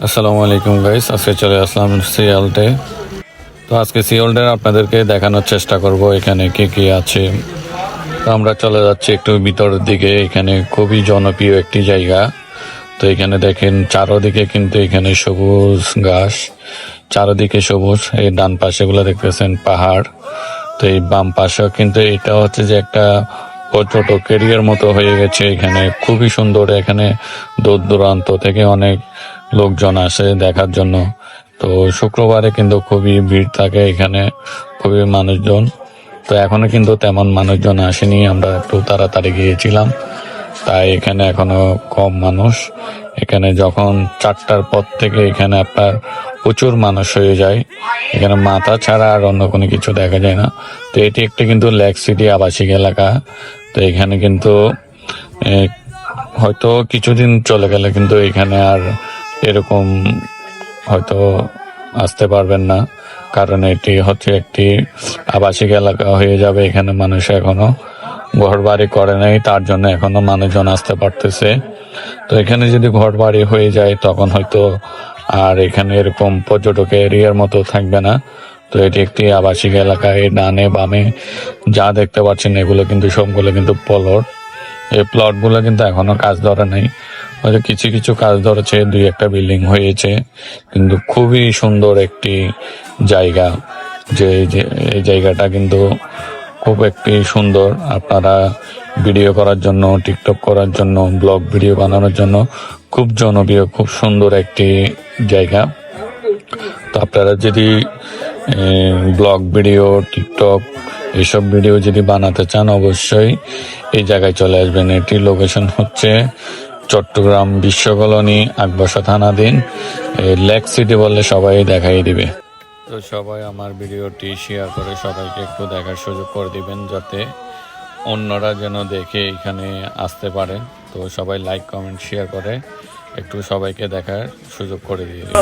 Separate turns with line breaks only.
আসসালামু আলাইকুম গাইস, আজকে চলে আসলাম সিওলতে। তো আজকে সিওলদের আপনাদেরকে দেখানোর চেষ্টা করব এখানে কি কি আছে। তো আমরা চলে যাচ্ছি একটু ভিতরের দিকে। এখানে খুবই জনপ্রিয় একটি জায়গা। তো এখানে দেখেন চারোদিকে কিন্তু এখানে সবুজ ঘাস, চারোদিকে সবুজ। এই ডান পাশে গুলো দেখতেছেন পাহাড়। তো এই বাম পাশেও কিন্তু এটা হচ্ছে যে একটা পর্যটক এরিয়ার মতো হয়ে গেছে। এখানে খুবই সুন্দর। এখানে দূর দূরান্ত থেকে অনেক লোকজন আসে দেখার জন্য। তো শুক্রবারে কিন্তু খুবই ভিড় থাকে এখানে, খুবই মানুষজন। তো এখনো কিন্তু তেমন মানুষজন আসেনি, আমরা একটু তাড়াতাড়ি গিয়েছিলাম, তাই এখানে এখনো কম মানুষ। এখানে যখন 4টার পর থেকে এখানে আপনার প্রচুর মানুষ হয়ে যায়। এখানে মাথা ছাড়া আর অন্য কোনো কিছু দেখা যায় না। তো এটি একটি কিন্তু লেক সিটি আবাসিক এলাকা। তো এখানে কিন্তু হয়তো কিছুদিন চলে গেলে কিন্তু এখানে আর এরকম হয়তো আসতে পারবেন না, কারণ এটি হচ্ছে একটি আবাসিক এলাকা হয়ে যাবে। এখানে মানুষ এখনো ঘর বাড়ি করে নাই, তার জন্য এখনো মানুষজন আসতে পারতেছে। তো এখানে যদি ঘর বাড়ি হয়ে যায় তখন হয়তো আর এখানে এরকম পর্যটক এরিয়ার মতো থাকবে না। তো এটি একটি আবাসিক এলাকা। এই ডানে বামে যা দেখতে পাচ্ছেন এগুলো কিন্তু সবগুলো কিন্তু প্লট। এই প্লট গুলো কিন্তু এখনো কাজ ধরে নাই, হয়তো কিছু কিছু কাজ ধরেছে, 2-1টা বিল্ডিং হয়েছে। কিন্তু খুবই সুন্দর একটি জায়গা। যে এই জায়গাটা কিন্তু খুব একটি সুন্দর। আপনারা ভিডিও করার জন্য, টিকটক করার জন্য, ব্লগ ভিডিও বানানোর জন্য খুব জনপ্রিয়, খুব সুন্দর একটি জায়গা। তো আপনারা যদি ব্লগ ভিডিও, টিকটক এইসব ভিডিও যদি বানাতে চান অবশ্যই এই জায়গায় চলে আসবেন। এটির লোকেশন হচ্ছে চট্টগ্রাম বিশ্ব কলোনি, আকবর্ষা থানাধীন। লেক সিটি বললে সবাই দেখাই দিবে। তো সবাই আমার ভিডিওটি শেয়ার করে সবাইকে একটু দেখার সুযোগ করে দিবেন, যাতে অন্যরা যেন দেখে এখানে আসতে পারে। তো সবাই লাইক, কমেন্ট, শেয়ার করে একটু সবাইকে দেখার সুযোগ করে দিয়ে দিন।